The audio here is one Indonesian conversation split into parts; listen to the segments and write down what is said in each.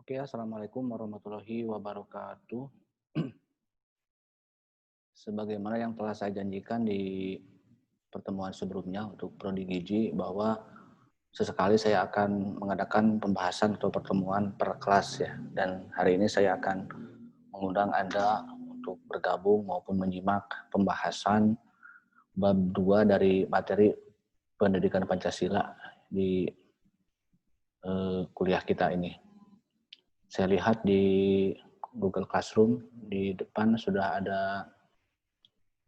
Oke, assalamualaikum warahmatullahi wabarakatuh. Sebagaimana yang telah saya janjikan di pertemuan sebelumnya untuk Prodi Gizi bahwa sesekali saya akan mengadakan pembahasan atau pertemuan per kelas ya. Dan hari ini saya akan mengundang Anda untuk bergabung maupun menyimak pembahasan bab 2 dari materi pendidikan Pancasila di kuliah kita ini. Saya lihat di Google Classroom di depan sudah ada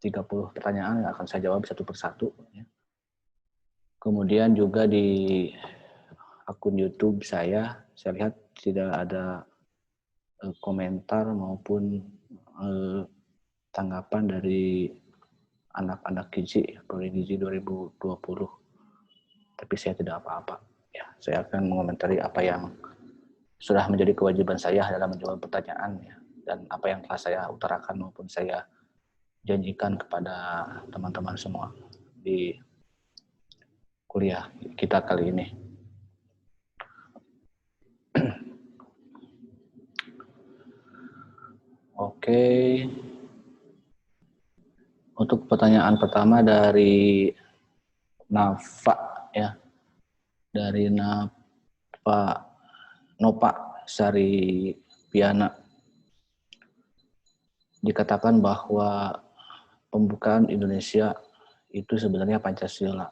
30 pertanyaan yang akan saya jawab satu persatu. Kemudian juga di akun YouTube saya lihat tidak ada komentar maupun tanggapan dari anak-anak gizi, Prodi Gizi 2020. Tapi saya tidak apa-apa. Ya, saya akan mengomentari apa yang sudah menjadi kewajiban saya dalam menjawab pertanyaan ya, dan apa yang telah saya utarakan maupun saya janjikan kepada teman-teman semua di kuliah kita kali ini. Oke. Untuk pertanyaan pertama dari Nafa ya. Dari Nopa Sari Piana. Dikatakan bahwa pembukaan Indonesia itu sebenarnya Pancasila.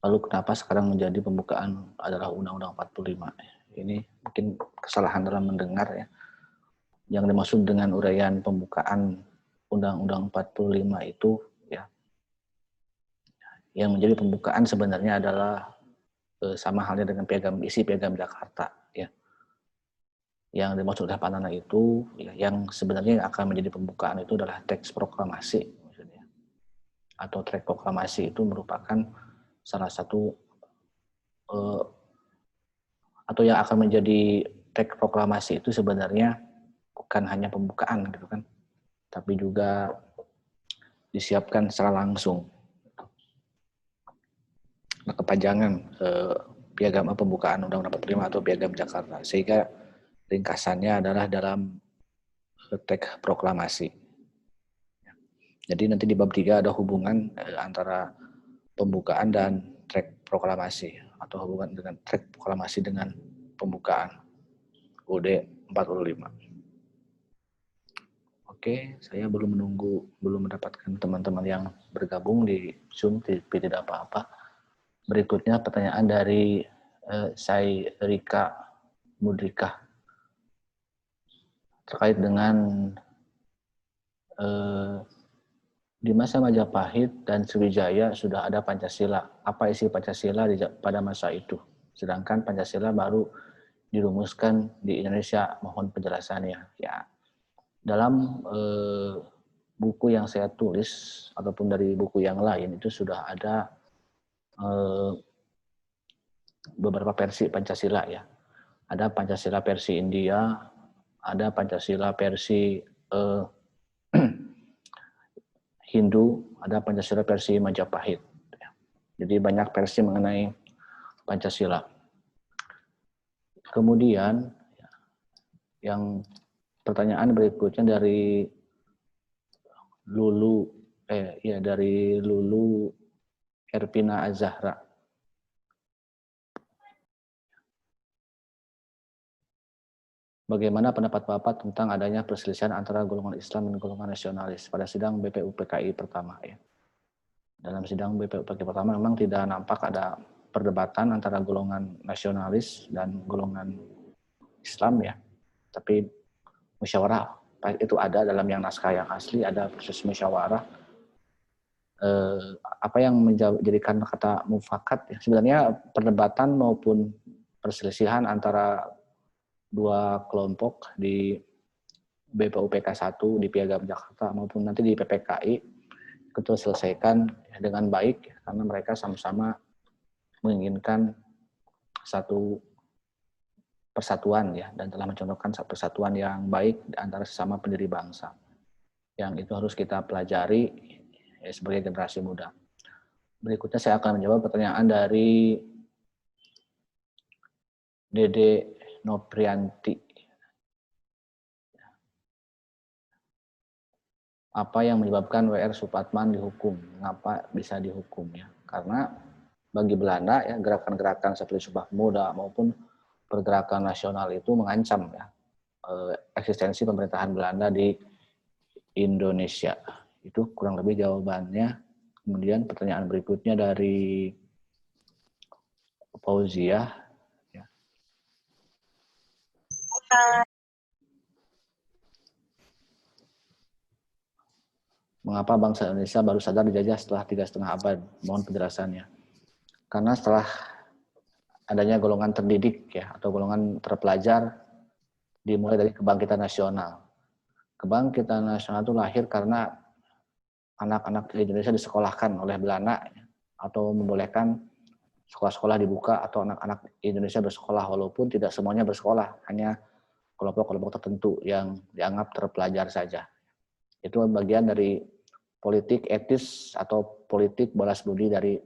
Lalu kenapa sekarang menjadi pembukaan adalah Undang-Undang 45? Ini mungkin kesalahan dalam mendengar ya. Yang dimaksud dengan uraian pembukaan Undang-Undang 45 itu ya, yang menjadi pembukaan sebenarnya adalah sama halnya dengan isi piagam Jakarta ya. Yang dimaksud oleh Pak Nana itu ya, yang sebenarnya akan menjadi pembukaan itu adalah teks proklamasi maksudnya. Atau teks proklamasi itu merupakan salah satu atau yang akan menjadi teks proklamasi itu sebenarnya bukan hanya pembukaan gitu kan, tapi juga disiapkan secara langsung kepanjangan piagam pembukaan Undang-Undang 45 atau piagam Jakarta, sehingga ringkasannya adalah dalam teks proklamasi. Jadi nanti di bab 3 ada hubungan antara pembukaan dan teks proklamasi atau hubungan dengan teks proklamasi dengan pembukaan UUD 45. Oke, saya belum mendapatkan teman-teman yang bergabung di Zoom, tapi tidak apa-apa. Berikutnya pertanyaan dari Sairika Mudrika terkait dengan di masa Majapahit dan Sriwijaya sudah ada Pancasila. Apa isi Pancasila pada masa itu? Sedangkan Pancasila baru dirumuskan di Indonesia. Mohon penjelasannya. Ya, dalam buku yang saya tulis ataupun dari buku yang lain itu sudah ada beberapa versi Pancasila ya. Ada Pancasila versi India, ada Pancasila versi Hindu, ada Pancasila versi Majapahit. Jadi banyak versi mengenai Pancasila. Kemudian yang pertanyaan berikutnya dari Lulu Erpina Azahra. Bagaimana pendapat Bapak tentang adanya perselisihan antara golongan Islam dan golongan nasionalis pada sidang BPUPKI pertama ya? Dalam sidang BPUPKI pertama memang tidak nampak ada perdebatan antara golongan nasionalis dan golongan Islam ya. Tapi musyawarah itu ada dalam yang naskah yang asli, ada proses musyawarah. Apa yang menjadikan kata mufakat ya, sebenarnya perdebatan maupun perselisihan antara dua kelompok di BPUPK 1 di Piagam Jakarta maupun nanti di PPKI itu selesaikan dengan baik karena mereka sama-sama menginginkan satu persatuan ya, dan telah mencontohkan satu persatuan yang baik antara sesama pendiri bangsa. Yang itu harus kita pelajari ya, sebagai generasi muda. Berikutnya saya akan menjawab pertanyaan dari Dede Noprianti. Apa yang menyebabkan W.R. Supratman dihukum? Mengapa bisa dihukum ya? Karena bagi Belanda ya gerakan-gerakan seperti Sumpah Pemuda maupun pergerakan nasional itu mengancam ya eksistensi pemerintahan Belanda di Indonesia. Itu kurang lebih jawabannya. Kemudian pertanyaan berikutnya dari Fauzia. Ya. Mengapa bangsa Indonesia baru sadar dijajah setelah 3,5 abad? Mohon penjelasannya. Karena setelah adanya golongan terdidik ya atau golongan terpelajar dimulai dari kebangkitan nasional. Kebangkitan nasional itu lahir karena anak-anak Indonesia disekolahkan oleh Belanda atau membolehkan sekolah-sekolah dibuka atau anak-anak Indonesia bersekolah walaupun tidak semuanya bersekolah, hanya kelompok-kelompok tertentu yang dianggap terpelajar saja. Itu bagian dari politik etis atau politik balas budi dari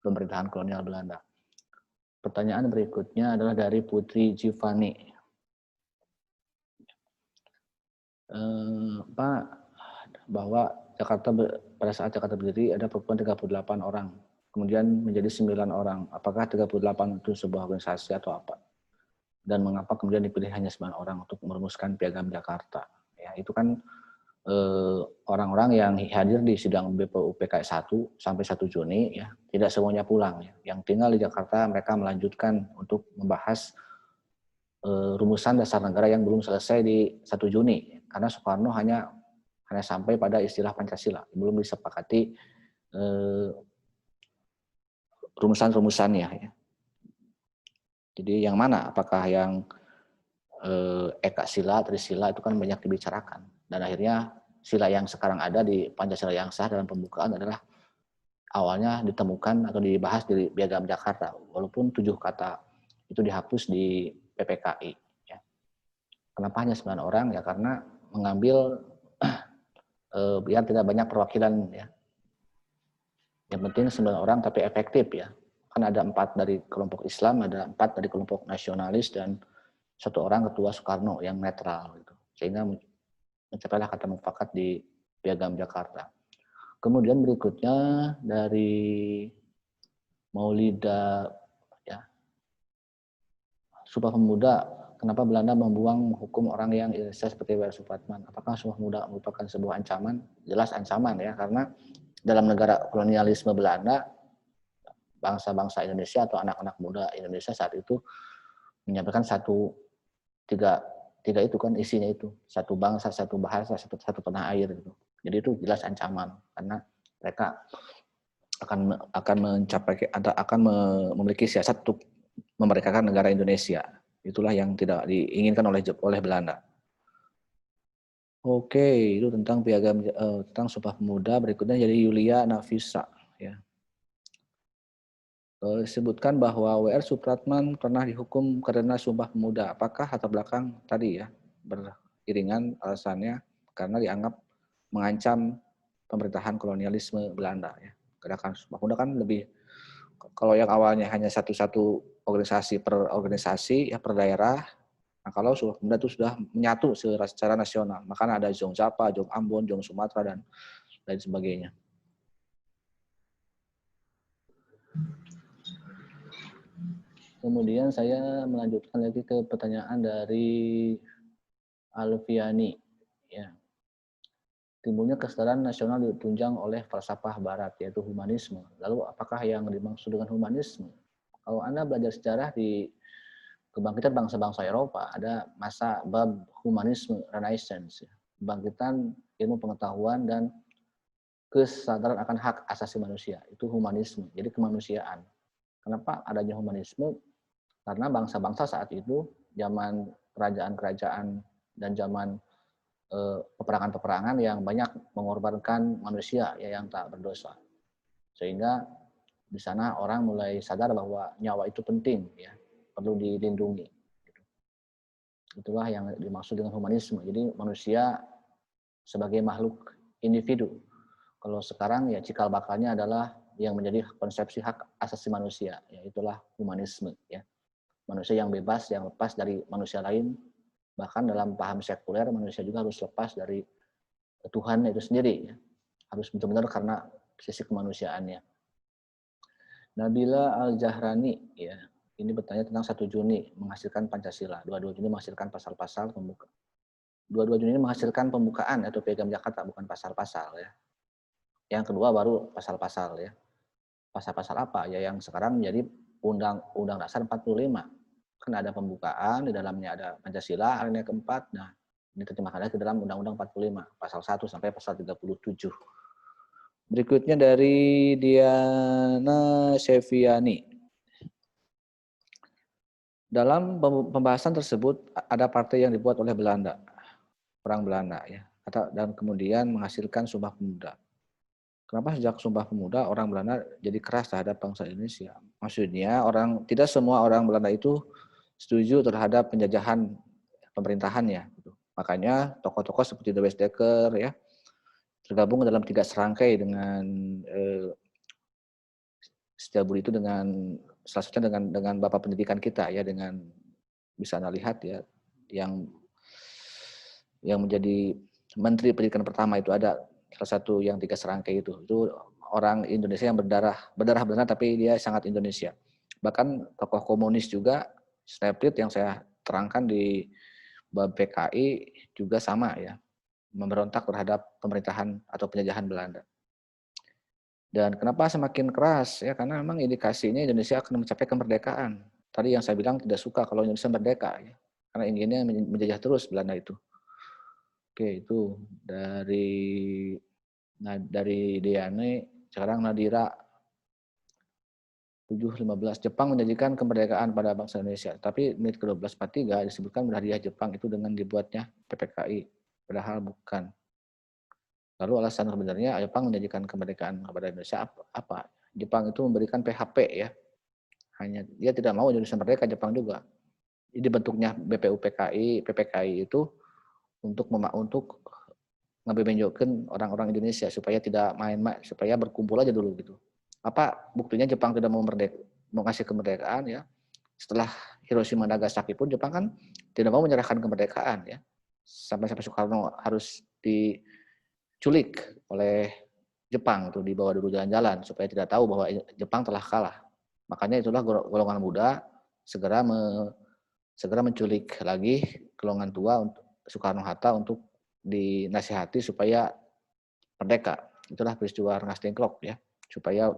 pemerintahan kolonial Belanda. Pertanyaan berikutnya adalah dari Putri Giovanni. Pak, bahwa Jakarta pada saat Jakarta berdiri ada perempuan 38 orang, kemudian menjadi 9 orang. Apakah 38 itu sebuah organisasi atau apa? Dan mengapa kemudian dipilih hanya 9 orang untuk merumuskan Piagam Jakarta? Ya, itu kan orang-orang yang hadir di sidang BPU PKI 1 sampai 1 Juni ya, tidak semuanya pulang ya. Yang tinggal di Jakarta mereka melanjutkan untuk membahas rumusan dasar negara yang belum selesai di 1 Juni karena Soekarno hanya sampai pada istilah Pancasila, belum disepakati rumusan-rumusannya ya. Jadi yang mana? Apakah yang Eka Sila, Trisila itu kan banyak dibicarakan dan akhirnya sila yang sekarang ada di Pancasila yang sah dalam pembukaan adalah awalnya ditemukan atau dibahas di Piagam Jakarta, walaupun 7 kata itu dihapus di PPKI. Ya. Kenapa hanya 9 orang? Ya karena mengambil biar tidak banyak perwakilan. Ya. Yang penting 9 orang tapi efektif ya. Kan ada 4 dari kelompok Islam, ada 4 dari kelompok nasionalis dan 1 orang ketua Soekarno yang netral. Gitu. Sehingga mencapailah kata mufakat di Piagam Jakarta. Kemudian berikutnya dari Maulida ya. Sumpah Pemuda, kenapa Belanda membuang hukum orang yang Indonesia seperti W.R. Supratman? Apakah Sumpah Pemuda merupakan sebuah ancaman? Jelas ancaman ya, karena dalam negara kolonialisme Belanda, bangsa-bangsa Indonesia atau anak-anak muda Indonesia saat itu menyampaikan tiga itu kan isinya itu, satu bangsa, satu bahasa, satu tanah air gitu. Jadi itu jelas ancaman karena mereka akan mencapai akan memiliki siasat untuk memerdekakan negara Indonesia. Itulah yang tidak diinginkan oleh Belanda. Oke, itu tentang Piagam tentang Sumpah Pemuda. Berikutnya jadi Yulia Nafisa ya. Disebutkan bahwa W.R. Supratman pernah dihukum karena Sumpah Pemuda. Apakah latar belakang tadi ya beriringan alasannya karena dianggap mengancam pemerintahan kolonialisme Belanda ya. Gerakan Sumpah Pemuda kan lebih, kalau yang awalnya hanya satu organisasi per organisasi ya per daerah. Nah, kalau Sumpah Pemuda itu sudah menyatu secara nasional. Makanya ada Jong Japa, Jong Ambon, Jong Sumatera dan lain sebagainya. Kemudian saya melanjutkan lagi ke pertanyaan dari Alfiani. Ya. Timbulnya kesetaraan nasional ditunjang oleh falsafah barat, yaitu humanisme. Lalu apakah yang dimaksud dengan humanisme? Kalau Anda belajar sejarah di kebangkitan bangsa-bangsa Eropa, ada masa bab humanisme, renaissance. Kebangkitan ilmu pengetahuan dan kesadaran akan hak asasi manusia. Itu humanisme, jadi kemanusiaan. Kenapa adanya humanisme? Karena bangsa-bangsa saat itu, zaman kerajaan-kerajaan dan zaman peperangan-peperangan yang banyak mengorbankan manusia ya, yang tak berdosa. Sehingga di sana orang mulai sadar bahwa nyawa itu penting, ya, perlu dilindungi. Itulah yang dimaksud dengan humanisme. Jadi manusia sebagai makhluk individu. Kalau sekarang ya cikal bakalnya adalah yang menjadi konsepsi hak asasi manusia, ya itulah humanisme ya. manusia yang bebas, yang lepas dari manusia lain. Bahkan dalam paham sekuler, manusia juga harus lepas dari Tuhan itu sendiri. Ya. Harus benar-benar karena sisi kemanusiaannya. Nabila Al-Jahrani, ya, ini bertanya tentang 1 Juni menghasilkan Pancasila. 22 Juni menghasilkan pasal-pasal pembuka. 22 Juni ini menghasilkan pembukaan atau Piagam Jakarta, bukan pasal-pasal ya. Yang kedua baru pasal-pasal ya. Pasal-pasal apa? Ya yang sekarang menjadi Undang-Undang Dasar 45. Kan ada pembukaan, di dalamnya ada Pancasila, alinea keempat. Nah, diterjemahkan ke dalam Undang-Undang 45, pasal 1 sampai pasal 37. Berikutnya dari Diana Seviani. Dalam pembahasan tersebut ada partai yang dibuat oleh Belanda, perang Belanda ya, dan kemudian menghasilkan Sumpah Pemuda. Kenapa sejak Sumpah Pemuda orang Belanda jadi keras terhadap bangsa Indonesia? Maksudnya tidak semua orang Belanda itu setuju terhadap penjajahan pemerintahannya. Makanya tokoh-tokoh seperti De Westdekker ya tergabung dalam 3 serangkai dengan Setiabudi itu dengan salah satunya dengan Bapak Pendidikan kita ya, dengan bisa Anda lihat ya yang menjadi Menteri Pendidikan pertama itu ada salah satu yang 3 serangkai itu orang Indonesia yang berdarah Belanda tapi dia sangat Indonesia. Bahkan tokoh komunis juga Snaplit yang saya terangkan di bab PKI juga sama ya, memberontak terhadap pemerintahan atau penjajahan Belanda. Dan kenapa semakin keras ya, karena memang indikasinya Indonesia akan mencapai kemerdekaan. Tadi yang saya bilang tidak suka kalau Indonesia merdeka ya, karena inginnya menjajah terus Belanda itu. Oke, itu dari Diane. Sekarang Nadira 7:15. Jepang menjanjikan kemerdekaan pada bangsa Indonesia. Tapi menit ke-12:43 disebutkan berhadiah Jepang itu dengan dibuatnya PPKI. Padahal bukan. Lalu alasan sebenarnya Jepang menjanjikan kemerdekaan kepada Indonesia apa? Jepang itu memberikan PHP ya. Hanya dia tidak mau Indonesia merdeka, Jepang juga. Jadi bentuknya PPKI itu untuk ngebenjokin orang-orang Indonesia supaya tidak main-main, supaya berkumpul aja dulu gitu. Apa buktinya Jepang tidak mau ngasih kemerdekaan ya. Setelah Hiroshima Nagasaki pun Jepang kan tidak mau menyerahkan kemerdekaan ya. Sampai Soekarno harus diculik oleh Jepang itu, dibawa dulu jalan-jalan supaya tidak tahu bahwa Jepang telah kalah. Makanya itulah golongan muda segera menculik lagi golongan tua untuk Soekarno-Hatta untuk dinasihati supaya merdeka. Itulah peristiwa Rengas Dengklok ya, supaya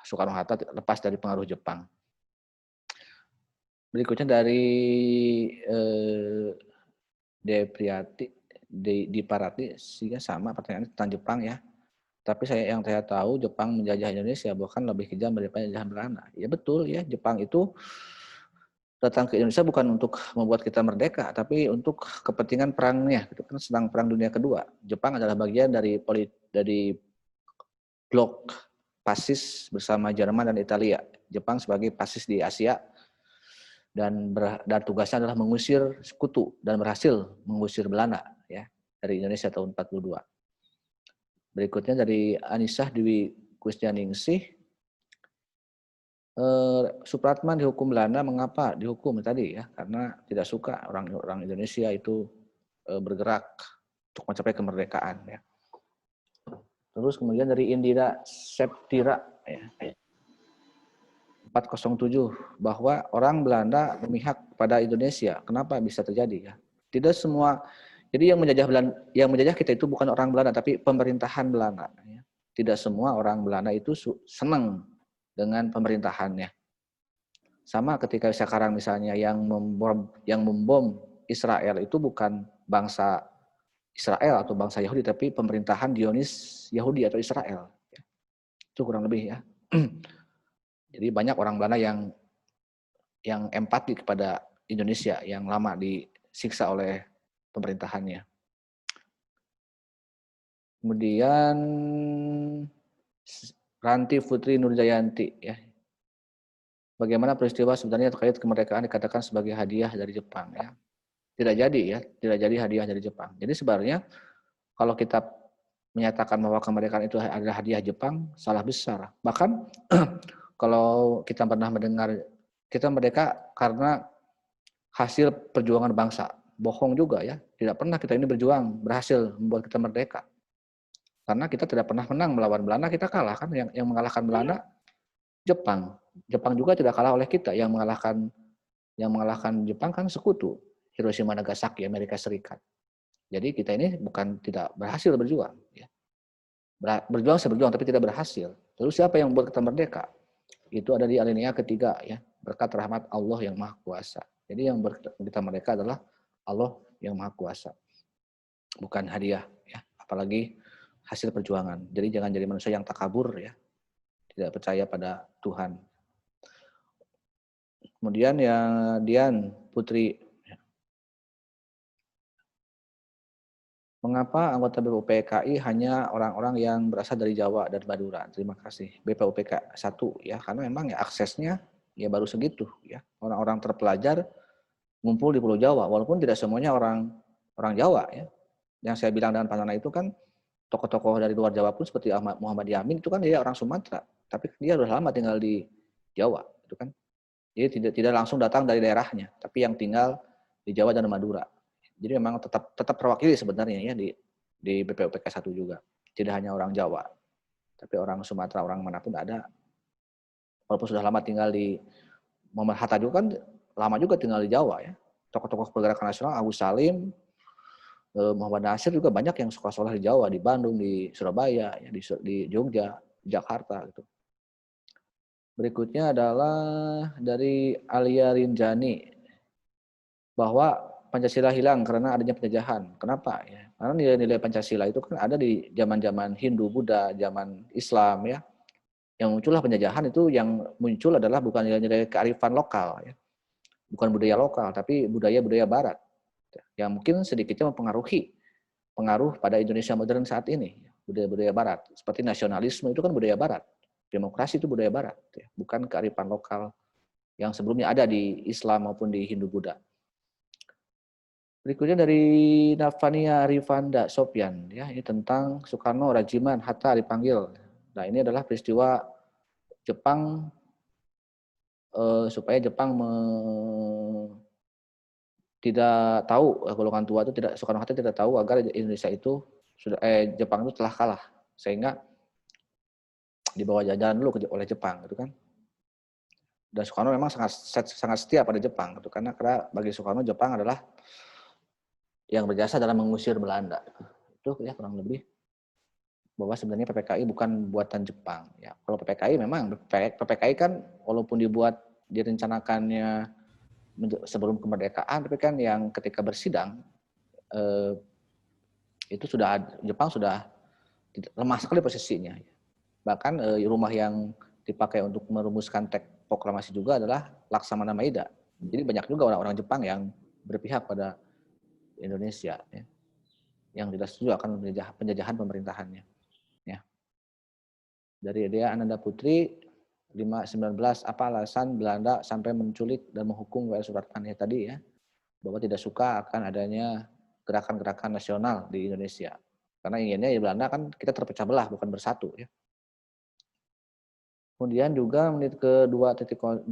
Soekarno-Hatta lepas dari pengaruh Jepang. Berikutnya dari Diparati, sehingga sama pertanyaan tentang Jepang ya. Tapi yang saya tahu Jepang menjajah Indonesia bahkan lebih kejam daripada jajahan Belanda. Ya betul ya, Jepang itu datang ke Indonesia bukan untuk membuat kita merdeka, tapi untuk kepentingan perangnya. Itu kan sedang Perang Dunia Kedua. Jepang adalah bagian dari blok fasis bersama Jerman dan Italia. Jepang sebagai fasis di Asia dan tugasnya adalah mengusir sekutu dan berhasil mengusir Belanda ya dari Indonesia tahun 42. Berikutnya dari Anisah Dwi Kusdianingsih. Supratman dihukum Belanda, mengapa dihukum tadi ya? Karena tidak suka orang Indonesia itu bergerak untuk mencapai kemerdekaan ya. Terus kemudian dari Indira Septira ya, 407 bahwa orang Belanda memihak pada Indonesia. Kenapa bisa terjadi ya? Tidak semua. Jadi yang menjajah kita itu bukan orang Belanda tapi pemerintahan Belanda ya. Tidak semua orang Belanda itu senang dengan pemerintahannya. Sama ketika sekarang misalnya yang membom Israel itu bukan bangsa Israel atau bangsa Yahudi, tapi pemerintahan Zionis Yahudi atau Israel. Itu kurang lebih ya. Jadi banyak orang Belanda yang empati kepada Indonesia yang lama disiksa oleh pemerintahannya. Kemudian Ranti Putri Nurjayanti ya. Bagaimana peristiwa sebenarnya terkait kemerdekaan dikatakan sebagai hadiah dari Jepang ya. Tidak jadi ya, tidak jadi hadiah dari Jepang. Jadi sebenarnya kalau kita menyatakan bahwa kemerdekaan itu adalah hadiah Jepang, salah besar. Bahkan kalau kita pernah mendengar kita merdeka karena hasil perjuangan bangsa. Bohong juga ya. Tidak pernah kita ini berhasil membuat kita merdeka. Karena kita tidak pernah menang melawan Belanda, kita kalah kan. Yang mengalahkan Belanda Jepang. Jepang juga tidak kalah oleh kita. Yang mengalahkan Jepang kan sekutu. Hiroshima Nagasaki, Amerika Serikat. Jadi kita ini bukan tidak berhasil berjuang. Ya. Berjuang tapi tidak berhasil. Lalu siapa yang membuat kita merdeka? Itu ada di alinea ketiga ya. Berkat rahmat Allah yang Maha Kuasa. Jadi yang kita merdeka adalah Allah yang Maha Kuasa. Bukan hadiah ya. Apalagi hasil perjuangan. Jadi jangan jadi manusia yang takabur ya. Tidak percaya pada Tuhan. Kemudian yang Dian Putri, mengapa anggota BPUPKI hanya orang-orang yang berasal dari Jawa dan Madura? Terima kasih. BPUPK 1 ya, karena memang ya aksesnya ya baru segitu ya. Orang-orang terpelajar ngumpul di Pulau Jawa, walaupun tidak semuanya orang Jawa ya. Yang saya bilang dengan Panana itu kan tokoh-tokoh dari luar Jawa pun seperti Muhammad Yamin itu kan dia orang Sumatera, tapi dia sudah lama tinggal di Jawa, itu kan. Jadi tidak langsung datang dari daerahnya, tapi yang tinggal di Jawa dan Madura. Jadi memang tetap terwakili sebenarnya ya di BPUPK 1 juga. Tidak hanya orang Jawa, tapi orang Sumatera, orang manapun ada. Walaupun sudah lama tinggal di Muhammad Hatta juga kan lama juga tinggal di Jawa ya. Tokoh-tokoh pergerakan nasional Agus Salim, Muhammad Nasir juga banyak yang sekolah-sekolah di Jawa, di Bandung, di Surabaya, ya, di Jogja, Jakarta gitu. Berikutnya adalah dari Alia Rinjani bahwa Pancasila hilang karena adanya penjajahan. Kenapa? Ya, karena nilai-nilai Pancasila itu kan ada di zaman-zaman Hindu, Buddha, zaman Islam ya. Yang muncullah penjajahan itu yang muncul adalah bukan nilai-nilai kearifan lokal ya. Bukan budaya lokal, tapi budaya-budaya barat. Yang mungkin sedikitnya pengaruh pada Indonesia modern saat ini. Budaya-budaya barat. Seperti nasionalisme itu kan budaya barat. Demokrasi itu budaya barat. Ya. Bukan kearifan lokal yang sebelumnya ada di Islam maupun di Hindu, Buddha. Berikutnya dari Navania Rifanda Sopyan, ya, ini tentang Soekarno, Rajiman, Hatta dipanggil. Nah, ini adalah peristiwa Jepang supaya Jepang tidak tahu, golongan tua itu tidak, Soekarno Hatta tidak tahu agar Indonesia itu Jepang itu telah kalah, sehingga dibawa jajahan dulu oleh Jepang, gitu kan. Dan Soekarno memang sangat setia pada Jepang, gitu, karena bagi Soekarno Jepang adalah yang berjasa dalam mengusir Belanda. Itu ya kurang lebih bahwa sebenarnya PPKI bukan buatan Jepang. Ya, kalau PPKI memang PPKI kan walaupun direncanakannya sebelum kemerdekaan, tapi kan yang ketika bersidang itu Jepang sudah lemah sekali posisinya. Bahkan rumah yang dipakai untuk merumuskan teks proklamasi juga adalah Laksamana Maeda. Jadi banyak juga orang-orang Jepang yang berpihak pada Indonesia ya, yang tidak setuju akan penjajahan pemerintahannya ya. Dari Dea Ananda Putri 519, apa alasan Belanda sampai menculik dan menghukum W.L. Supratman ya tadi ya, bahwa tidak suka akan adanya gerakan-gerakan nasional di Indonesia, karena inginnya ya Belanda kan kita terpecah belah bukan bersatu ya. Kemudian juga menit ke 2.210,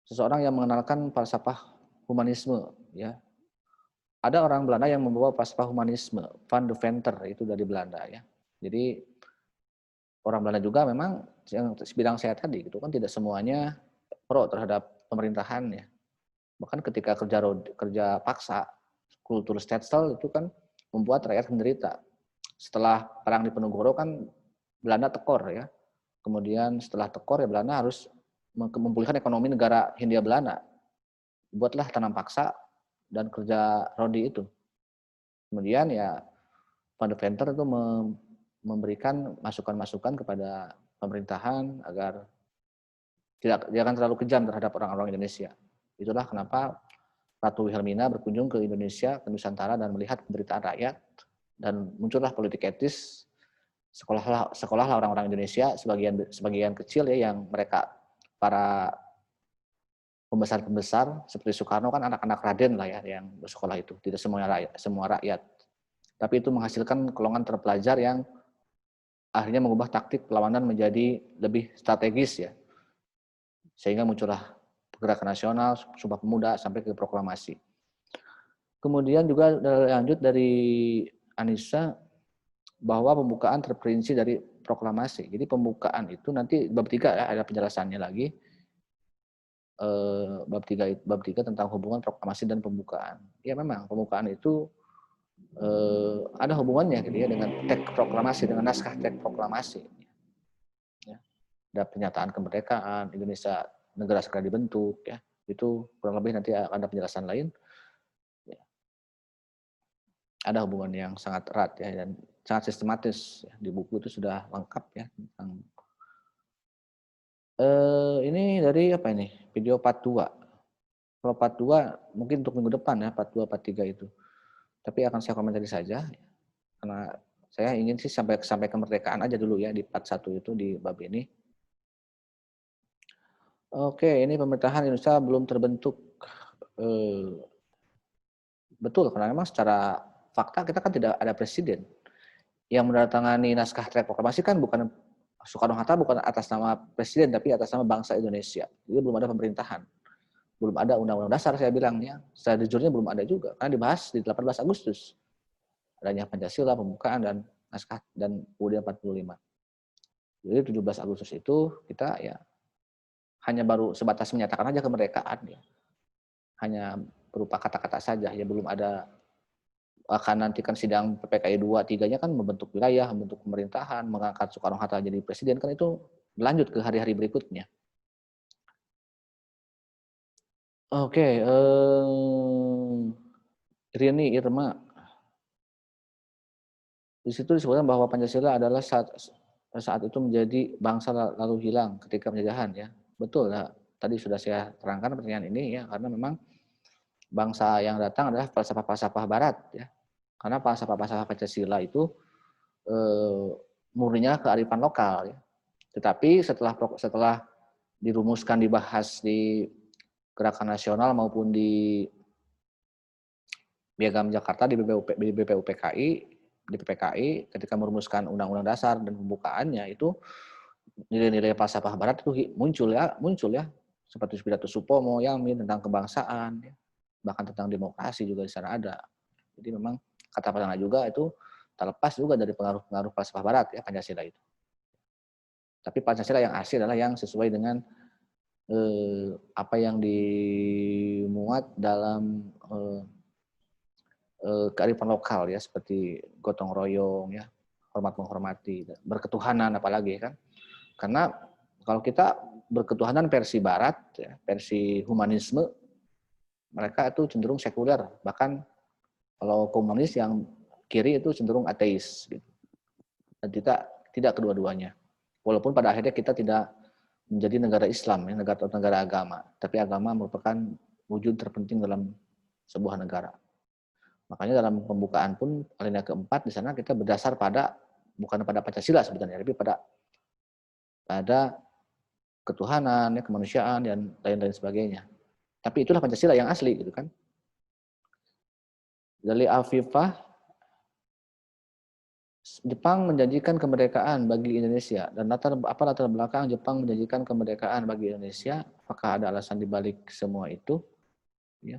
seseorang yang mengenalkan falsafah humanisme ya. Ada orang Belanda yang membawa falsafah humanisme, Van de Venter, itu dari Belanda ya. Jadi orang Belanda juga memang yang bidang saya tadi gitu kan tidak semuanya pro terhadap pemerintahan ya. Bahkan ketika kerja paksa, kultur Stetsel itu kan membuat rakyat menderita. Setelah perang Diponegoro kan Belanda tekor ya. Kemudian setelah tekor ya Belanda harus memulihkan ekonomi negara Hindia Belanda. Buatlah tanam paksa dan kerja rodi itu. Kemudian ya Van de Venter itu memberikan masukan-masukan kepada pemerintahan agar jangan terlalu kejam terhadap orang-orang Indonesia. Itulah kenapa Ratu Wilhelmina berkunjung ke Indonesia, ke Nusantara, dan melihat penderitaan rakyat, dan muncullah politik etis. Sekolahlah orang-orang Indonesia, sebagian kecil ya, yang mereka para pembesar-pembesar seperti Soekarno kan anak-anak Raden lah ya yang bersekolah itu, tidak semua rakyat. Tapi itu menghasilkan golongan terpelajar yang akhirnya mengubah taktik perlawanan menjadi lebih strategis ya. Sehingga muncullah Gerakan Nasional, Sumpah Pemuda, sampai ke proklamasi. Kemudian juga lanjut dari Anissa, bahwa pembukaan terperinci dari proklamasi. Jadi pembukaan itu nanti bab 3 ya, ada penjelasannya lagi. Bab 3 tentang hubungan proklamasi dan pembukaan. Ya memang pembukaan itu ada hubungannya gitu ya dengan teks proklamasi, dengan naskah teks proklamasi. Ya. Ada pernyataan kemerdekaan Indonesia negara segera dibentuk ya. Itu kurang lebih nanti ada penjelasan lain. Ya. Ada hubungan yang sangat erat ya dan sangat sistematis ya. Di buku itu sudah lengkap ya tentang ini dari apa ini? Video part 2. Kalau part 2 mungkin untuk minggu depan ya, part 2, part 3 itu. Tapi akan saya komentari saja karena saya ingin sih sampai kemerdekaan aja dulu ya di part 1 itu di bab ini. Oke, ini pemerintahan Indonesia belum terbentuk. Betul, karena memang secara fakta kita kan tidak ada presiden. Yang menandatangani naskah teks proklamasi kan bukan Soekarno-Hatta, bukan atas nama presiden tapi atas nama bangsa Indonesia. Jadi belum ada pemerintahan. Belum ada undang-undang dasar saya bilangnya. Secara jujurnya belum ada juga karena dibahas di 18 Agustus. Adanya Pancasila, pembukaan dan naskah dan UUD 45. Jadi 17 Agustus itu kita ya hanya baru sebatas menyatakan aja kemerdekaan ya. Hanya berupa kata-kata saja ya, belum ada. Akan nanti kan sidang PPKI 2, 3-nya kan membentuk wilayah, membentuk pemerintahan, mengangkat Soekarno-Hatta jadi presiden, kan itu lanjut ke hari-hari berikutnya. Oke, Rini Irma, di situ disebutkan bahwa Pancasila adalah saat itu menjadi bangsa lalu hilang ketika penjajahan ya. Betul ya, tadi sudah saya terangkan pertanyaan ini ya, karena memang bangsa yang datang adalah falsafah-falsafah Barat ya. Karena falsafah-falsafah Pancasila itu murninya kearifan lokal ya. Tetapi setelah dirumuskan, dibahas di Gerakan Nasional maupun di Piagam Jakarta di BPUPKI, di PPKI ketika merumuskan Undang-Undang Dasar dan pembukaannya itu nilai-nilai falsafah Barat itu muncul ya seperti pidato Supomo, Yamin tentang kebangsaan ya. Bahkan tentang demokrasi juga di sana ada. Jadi memang kata Padang juga itu terlepas juga dari pengaruh-pengaruh falsafah Barat ya Pancasila itu. Tapi Pancasila yang asli adalah yang sesuai dengan apa yang dimuat dalam kearifan lokal ya, seperti gotong royong ya, hormat menghormati, berketuhanan apalagi kan. Karena kalau kita berketuhanan versi Barat ya, versi humanisme, mereka itu cenderung sekuler, bahkan kalau komunis yang kiri itu cenderung ateis gitu. Dan tidak kedua-duanya. Walaupun pada akhirnya kita tidak menjadi negara Islam, ya, negara agama. Tapi agama merupakan wujud terpenting dalam sebuah negara. Makanya dalam pembukaan pun alinea keempat di sana kita berdasar pada bukan pada Pancasila sebenarnya, tapi pada ketuhanan, ya, kemanusiaan dan lain-lain sebagainya. Tapi itulah Pancasila yang asli gitu kan. Dari Afifah, Jepang menjanjikan kemerdekaan bagi Indonesia dan latar belakang Jepang menjanjikan kemerdekaan bagi Indonesia? Apakah ada alasan dibalik semua itu? Ya,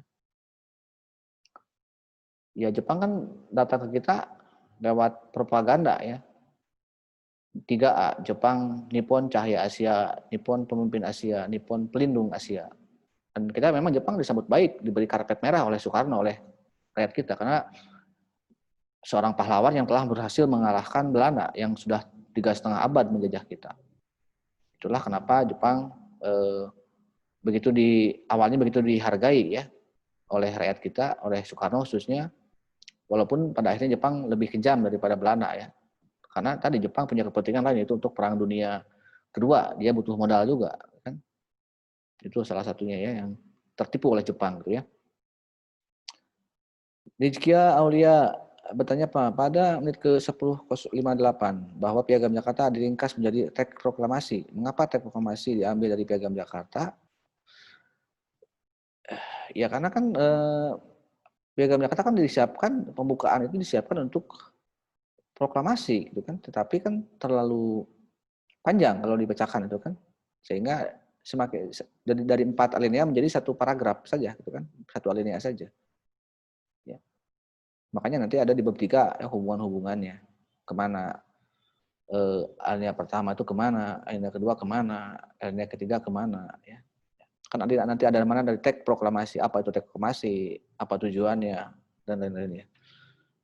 ya Jepang kan datang ke kita lewat propaganda ya. 3A, Jepang, Nippon cahaya Asia, Nippon pemimpin Asia, Nippon pelindung Asia. Dan kita memang Jepang disambut baik, diberi karpet merah oleh Soekarno, oleh rakyat kita karena seorang pahlawan yang telah berhasil mengalahkan Belanda yang sudah 3,5 abad menjajah kita. Itulah kenapa Jepang awalnya begitu dihargai ya oleh rakyat kita, oleh Soekarno khususnya, walaupun pada akhirnya Jepang lebih kejam daripada Belanda ya. Karena tadi Jepang punya kepentingan lain, yaitu untuk Perang Dunia Kedua, dia butuh modal juga kan. Itu salah satunya ya yang tertipu oleh Jepang gitu ya. Rizkia Aulia bertanya pada menit ke-10.58 bahwa Piagam Jakarta diringkas menjadi teks proklamasi. Mengapa teks proklamasi diambil dari Piagam Jakarta? Ya karena kan Piagam Jakarta kan disiapkan, pembukaan itu disiapkan untuk proklamasi gitu kan, tetapi kan terlalu panjang kalau dibacakan itu kan, sehingga semakin dari 4 alinea menjadi 1 paragraf saja gitu kan, 1 alinea saja. Ya. Makanya nanti ada di bab 3 ya, hubungan-hubungannya. Kemana alinea pertama itu kemana, alinea kedua kemana, alinea ketiga kemana ya. Kan nanti ada mana dari teks proklamasi, apa itu teks proklamasi, apa tujuannya dan lain-lainnya.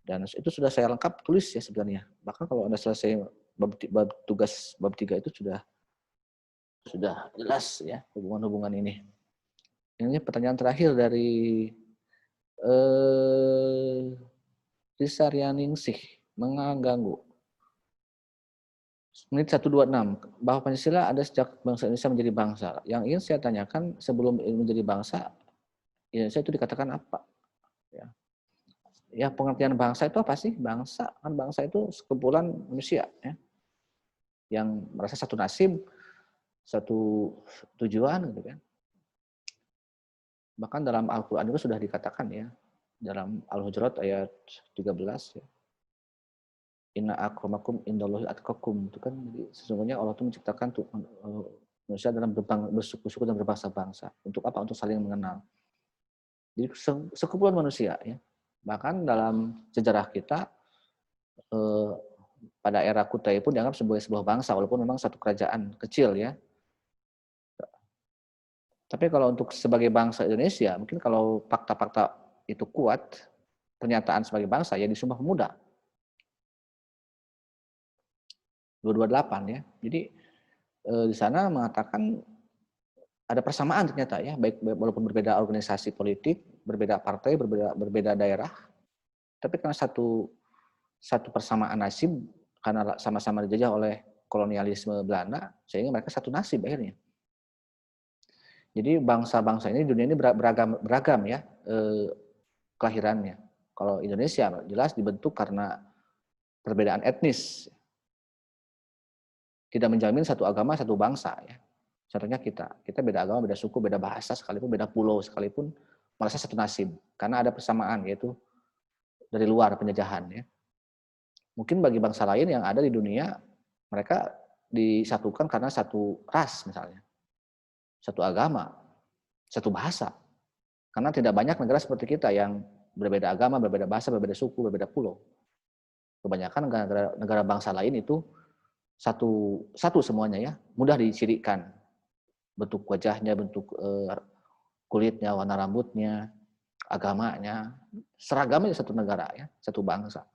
Dan itu sudah saya lengkap tulis ya sebenarnya. Bahkan kalau Anda selesai bab tugas bab 3 itu sudah jelas ya hubungan-hubungan ini. Ini pertanyaan terakhir dari Risa Rianingsih, mengganggu. Menit 126, bahwa Pancasila ada sejak bangsa Indonesia menjadi bangsa. Yang ingin saya tanyakan, sebelum menjadi bangsa, Indonesia itu dikatakan apa? Ya, pengertian bangsa itu apa sih? Bangsa, kan bangsa itu sekumpulan manusia ya, yang merasa satu nasib, satu tujuan gitu kan. Bahkan dalam Al-Quran itu sudah dikatakan ya, dalam Al-Hujurat ayat 13 ya. Inna akramakum indallahi atqakum, itu kan, jadi sesungguhnya Allah itu menciptakan manusia dalam bersuku-suku dan berbangsa-bangsa. Untuk apa? Untuk saling mengenal. Jadi sekumpulan manusia ya. Bahkan dalam sejarah kita pada era Kutai pun dianggap sebagai sebuah bangsa, walaupun memang satu kerajaan kecil ya. Tapi kalau untuk sebagai bangsa Indonesia, mungkin kalau fakta-fakta itu kuat, pernyataan sebagai bangsa ya di Sumpah Pemuda 228 ya. Jadi di sana mengatakan ada persamaan ternyata ya, baik walaupun berbeda organisasi politik, berbeda partai, berbeda daerah, tapi karena satu persamaan nasib, karena sama-sama dijajah oleh kolonialisme Belanda, sehingga mereka satu nasib akhirnya. Jadi bangsa-bangsa ini, dunia ini beragam ya kelahirannya. Kalau Indonesia jelas dibentuk karena perbedaan etnis. Tidak menjamin satu agama, satu bangsa ya. Contohnya kita beda agama, beda suku, beda bahasa, sekalipun beda pulau, sekalipun merasa satu nasib. Karena ada persamaan, yaitu dari luar penjajahan ya. Mungkin bagi bangsa lain yang ada di dunia, mereka disatukan karena satu ras misalnya. Satu agama, satu bahasa. Karena tidak banyak negara seperti kita yang berbeda agama, berbeda bahasa, berbeda suku, berbeda pulau. Kebanyakan negara bangsa lain itu satu semuanya ya, mudah dicirikan. Bentuk wajahnya, bentuk kulitnya, warna rambutnya, agamanya, seragamnya satu negara ya, satu bangsa.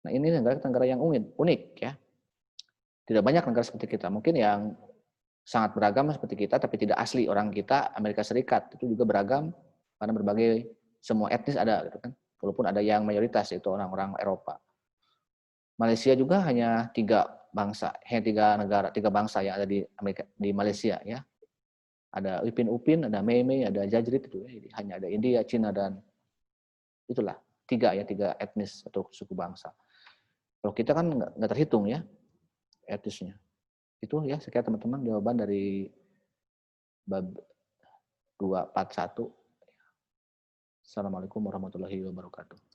Nah ini negara yang unik ya. Tidak banyak negara seperti kita. Mungkin yang sangat beragam seperti kita, tapi tidak asli orang kita, Amerika Serikat itu juga beragam karena berbagai semua etnis ada gitu kan. Walaupun ada yang mayoritas itu orang-orang Eropa. Malaysia juga hanya 3 bangsa, hanya 3 bangsa yang ada di Malaysia ya. Ada Upin, ada Mei, ada Jajrit itu ya. Hanya ada India, Cina dan itulah 3 etnis atau suku bangsa. Kalau kita kan nggak terhitung ya etnisnya. Itu ya sekian teman-teman jawaban dari bab 241. Assalamualaikum warahmatullahi wabarakatuh.